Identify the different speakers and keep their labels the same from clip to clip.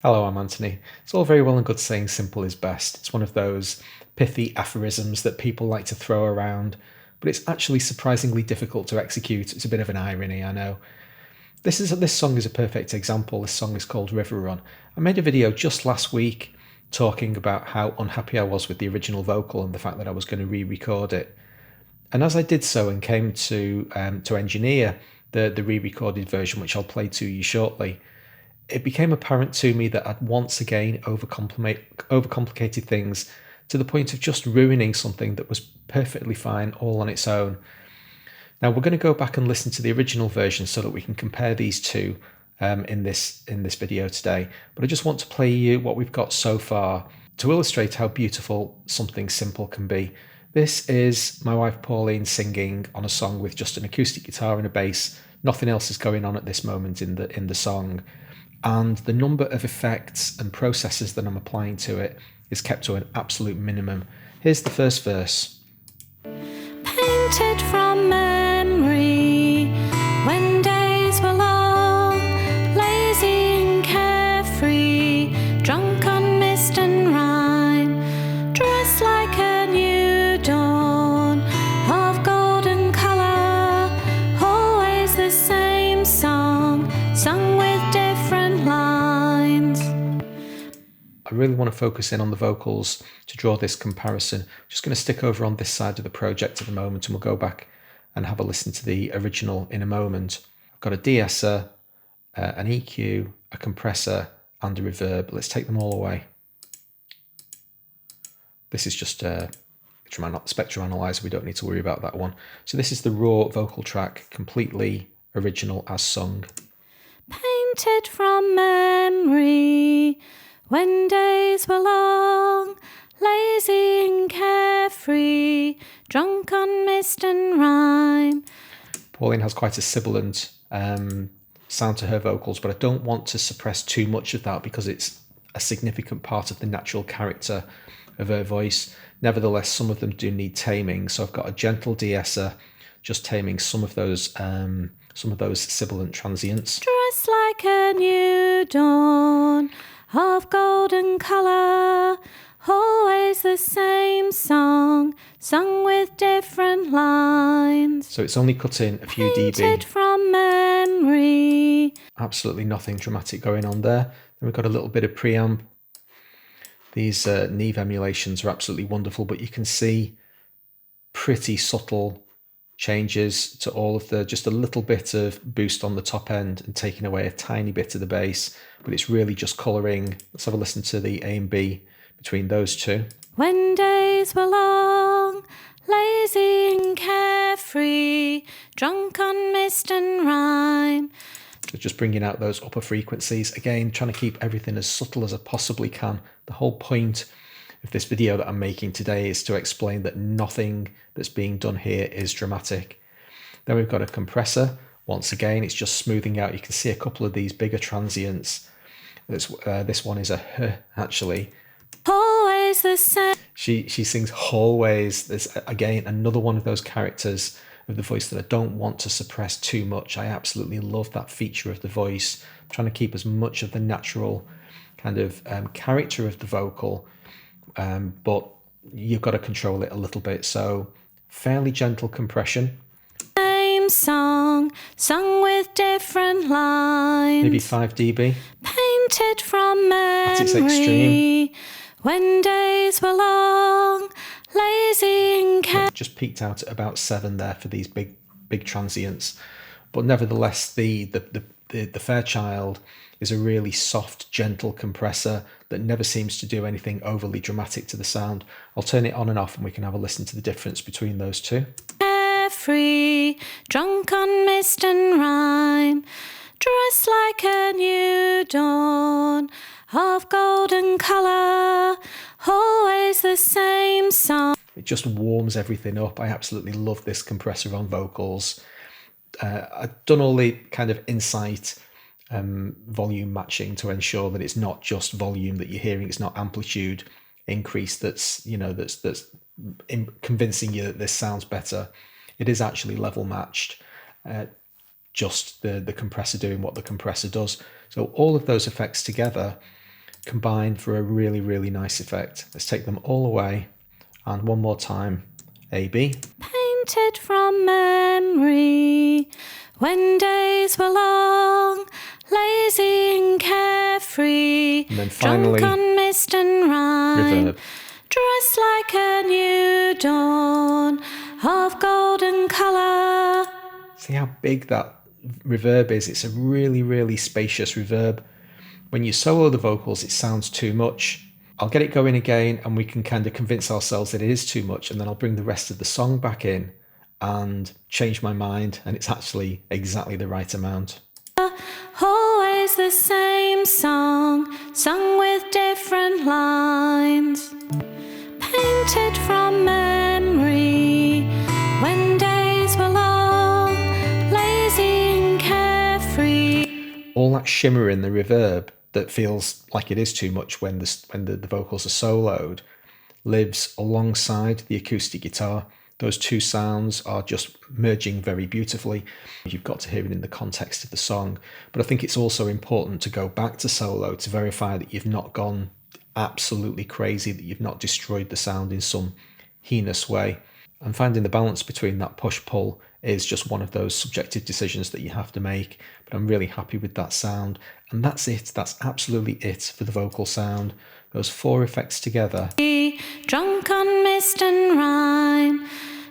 Speaker 1: Hello, I'm Anthony. It's all very well and good saying simple is best. It's one of those pithy aphorisms that people like to throw around, but it's actually surprisingly difficult to execute. It's a bit of an irony, I know. This song is a perfect example. This song is called Riverrun. I made a video just last week talking about how unhappy I was with the original vocal and the fact that I was going to re-record it. And as I did so and came to engineer the re-recorded version, which I'll play to you shortly, it became apparent to me that I'd once again overcomplicated things to the point of just ruining something that was perfectly fine all on its own. Now we're going to go back and listen to the original version so that we can compare these two in this video today. But I just want to play you what we've got so far to illustrate how beautiful something simple can be. This is my wife Pauline singing on a song with just an acoustic guitar and a bass. Nothing else is going on at this moment in the song. And the number of effects and processes that I'm applying to it is kept to an absolute minimum. Here's the first verse.
Speaker 2: Painted from memory when days were long, lazy and carefree, drunk on mist and rhyme, dressed like a new dawn of golden colour, always the same song, sung with different lines.
Speaker 1: I really want to focus in on the vocals to draw this comparison. I'm just going to stick over on this side of the project at the moment and we'll go back and have a listen to the original in a moment. I've got a de-esser, an EQ, a compressor and a reverb. Let's take them all away. This is just a spectrum analyzer. We don't need to worry about that one. So this is the raw vocal track, completely original as sung.
Speaker 2: Painted from memory when days were long, lazy and carefree, drunk on mist and rhyme.
Speaker 1: Pauline has quite a sibilant sound to her vocals, but I don't want to suppress too much of that because it's a significant part of the natural character of her voice. Nevertheless, some of them do need taming, so I've got a gentle de-esser just taming some of those sibilant transients.
Speaker 2: Dressed like a new dawn of golden colour, always the same song, sung with different lines.
Speaker 1: So it's only cut in a few
Speaker 2: Painted
Speaker 1: dB.
Speaker 2: from memory.
Speaker 1: Absolutely nothing dramatic going on there. Then we've got a little bit of preamp. These Neve emulations are absolutely wonderful, but you can see pretty subtle changes to all of just a little bit of boost on the top end and taking away a tiny bit of the bass, but it's really just colouring. Let's have a listen to the A and B between those two.
Speaker 2: When days were long, lazy and carefree, drunk on mist and rhyme.
Speaker 1: So just bringing out those upper frequencies. Again, trying to keep everything as subtle as I possibly can. The whole point of this video that I'm making today is to explain that nothing that's being done here is dramatic. Then we've got a compressor. Once again, it's just smoothing out. You can see a couple of these bigger transients. This one is a H, actually.
Speaker 2: Always the same.
Speaker 1: She sings always. There's, again, another one of those characters of the voice that I don't want to suppress too much. I absolutely love that feature of the voice. I'm trying to keep as much of the natural kind of character of the vocal, but you've got to control it a little bit. So fairly gentle compression.
Speaker 2: Same song, sung with different lines.
Speaker 1: Maybe 5 dB.
Speaker 2: Painted from
Speaker 1: At its
Speaker 2: memory
Speaker 1: extreme.
Speaker 2: when days were long, lazy and carefree.
Speaker 1: Just peaked out at about 7 there for these big transients. But nevertheless, the Fairchild is a really soft, gentle compressor that never seems to do anything overly dramatic to the sound. I'll turn it on and off and we can have a listen to the difference between those two.
Speaker 2: Carefree, drunk on mist and rhyme, dressed like a new dawn of golden colour, always the same song.
Speaker 1: It just warms everything up. I absolutely love this compressor on vocals. I've done all the kind of insight volume matching to ensure that it's not just volume that you're hearing, it's not amplitude increase that's convincing you that this sounds better. It is actually level matched, just the compressor doing what the compressor does. So all of those effects together combine for a really, really nice effect. Let's take them all away, and one more time, A, B.
Speaker 2: Painted from memory when days were long, lazy and carefree,
Speaker 1: And then finally,
Speaker 2: drunk on mist and rhyme,
Speaker 1: reverb.
Speaker 2: dressed like a new dawn of golden colour.
Speaker 1: See how big that reverb is? It's a really, really spacious reverb. When you solo the vocals, it sounds too much. I'll get it going again and we can kind of convince ourselves that it is too much, and then I'll bring the rest of the song back in and change my mind, and it's actually exactly the right amount.
Speaker 2: Always the same song, sung with different lines, painted from memory when days were long, lazy and carefree.
Speaker 1: All that shimmer in the reverb that feels like it is too much when the vocals are soloed lives alongside the acoustic guitar. Those two sounds are just merging very beautifully. You've got to hear it in the context of the song. But I think it's also important to go back to solo to verify that you've not gone absolutely crazy, that you've not destroyed the sound in some heinous way. And finding the balance between that push-pull is just one of those subjective decisions that you have to make. But I'm really happy with that sound. And that's it. That's absolutely it for the vocal sound. Those four effects together.
Speaker 2: Drunk on mist and rhyme,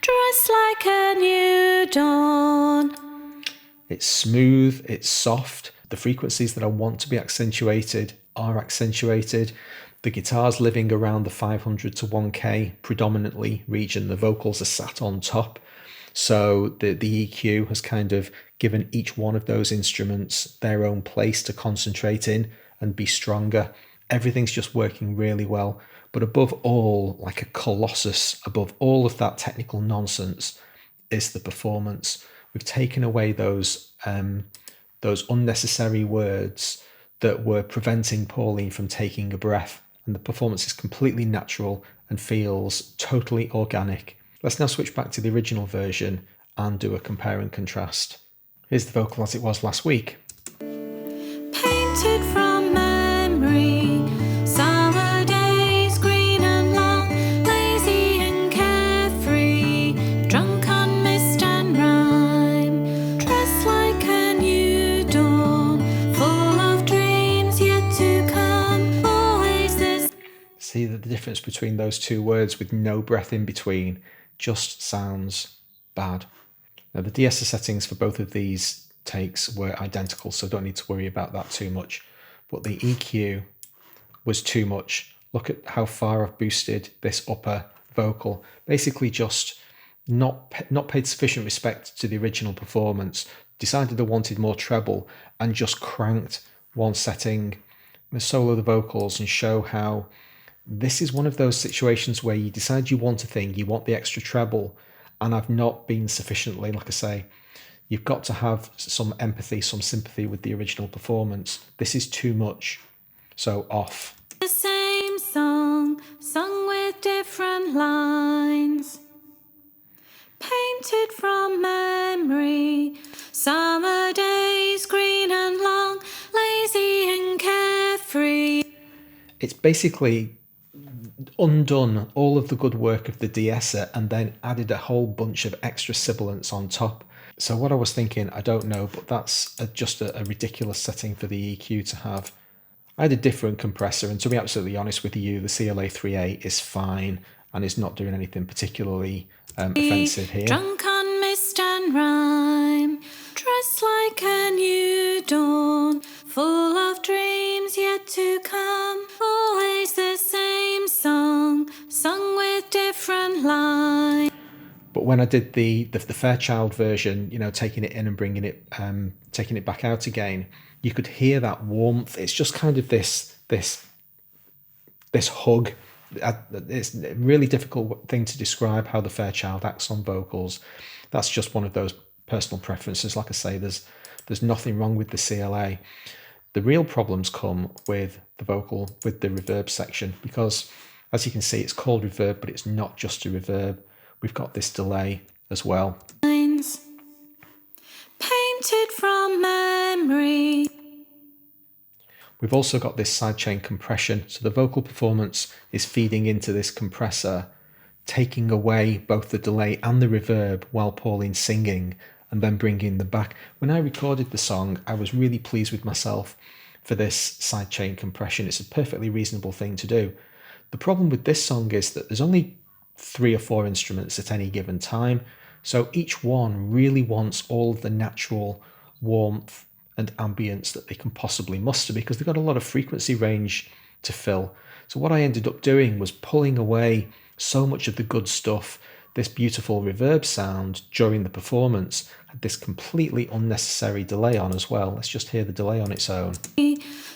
Speaker 2: dressed like a new dawn.
Speaker 1: It's smooth, it's soft. The frequencies that I want to be accentuated are accentuated. The guitar's living around the 500 to 1K predominantly region. The vocals are sat on top. So the EQ has kind of given each one of those instruments their own place to concentrate in and be stronger. Everything's just working really well. But above all, like a colossus, above all of that technical nonsense, is the performance. We've taken away those unnecessary words that were preventing Pauline from taking a breath. And the performance is completely natural and feels totally organic. Let's now switch back to the original version and do a compare and contrast. Here's the vocal as it was last week.
Speaker 2: Painted from memory, summer days green and long, lazy and carefree, drunk on mist and rhyme, dressed like a new dawn, full of dreams yet to come, always this.
Speaker 1: See that the difference between those two words with no breath in between just sounds bad. Now the de-esser settings for both of these takes were identical, so don't need to worry about that too much. But the EQ was too much. Look at how far I've boosted this upper vocal. Basically just not paid sufficient respect to the original performance, decided I wanted more treble and just cranked one setting, solo the vocals and show how this is one of those situations where you decide you want a thing, you want the extra treble, and I've not been sufficiently, like I say, you've got to have some empathy, some sympathy with the original performance. This is too much, so off.
Speaker 2: The same song, sung with different lines, painted from memory, summer days green and long, lazy and carefree.
Speaker 1: It's basically undone all of the good work of the de-esser and then added a whole bunch of extra sibilants on top. So what I was thinking, I don't know, but that's just a ridiculous setting for the EQ to have. I had a different compressor, and to be absolutely honest with you, the CLA 3A is fine and is not doing anything particularly offensive here.
Speaker 2: Drunk on mist and rhyme, dressed like a new dawn, full of dreams yet to come, always the same song, sung with different lines.
Speaker 1: But when I did the Fairchild version, you know, taking it in and bringing it, taking it back out again, you could hear that warmth. It's just kind of this hug. It's a really difficult thing to describe how the Fairchild acts on vocals. That's just one of those personal preferences. Like I say, there's nothing wrong with the CLA. The real problems come with the vocal, with the reverb section, because as you can see, it's called reverb, but it's not just a reverb. We've got this delay as well.
Speaker 2: Painted from memory.
Speaker 1: We've also got this sidechain compression, so the vocal performance is feeding into this compressor, taking away both the delay and the reverb while Pauline's singing, and then bringing them back. When I recorded the song, I was really pleased with myself for this sidechain compression. It's a perfectly reasonable thing to do. The problem with this song is that there's only 3 or 4 instruments at any given time, so each one really wants all of the natural warmth and ambience that they can possibly muster, because they've got a lot of frequency range to fill. So what I ended up doing was pulling away so much of the good stuff. This beautiful reverb sound during the performance had this completely unnecessary delay on as well. Let's just hear the delay on its own.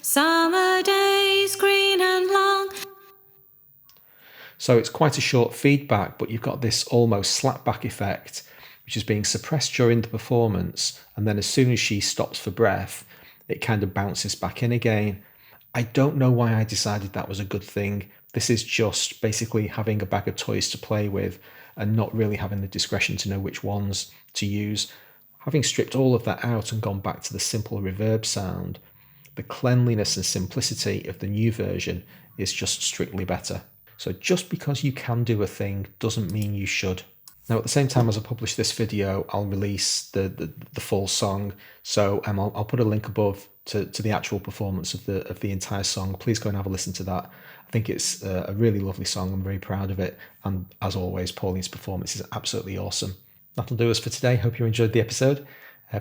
Speaker 2: Summer days green and long.
Speaker 1: So it's quite a short feedback, but you've got this almost slapback effect, which is being suppressed during the performance, and then as soon as she stops for breath, it kind of bounces back in again. I don't know why I decided that was a good thing. This is just basically having a bag of toys to play with and not really having the discretion to know which ones to use. Having stripped all of that out and gone back to the simple reverb sound, the cleanliness and simplicity of the new version is just strictly better. So just because you can do a thing doesn't mean you should. Now, at the same time as I publish this video, I'll release the full song. So I'll put a link above to the actual performance of the entire song. Please go and have a listen to that. I think it's a really lovely song. I'm very proud of it. And as always, Pauline's performance is absolutely awesome. That'll do us for today. Hope you enjoyed the episode.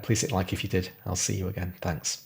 Speaker 1: Please hit like if you did. I'll see you again. Thanks.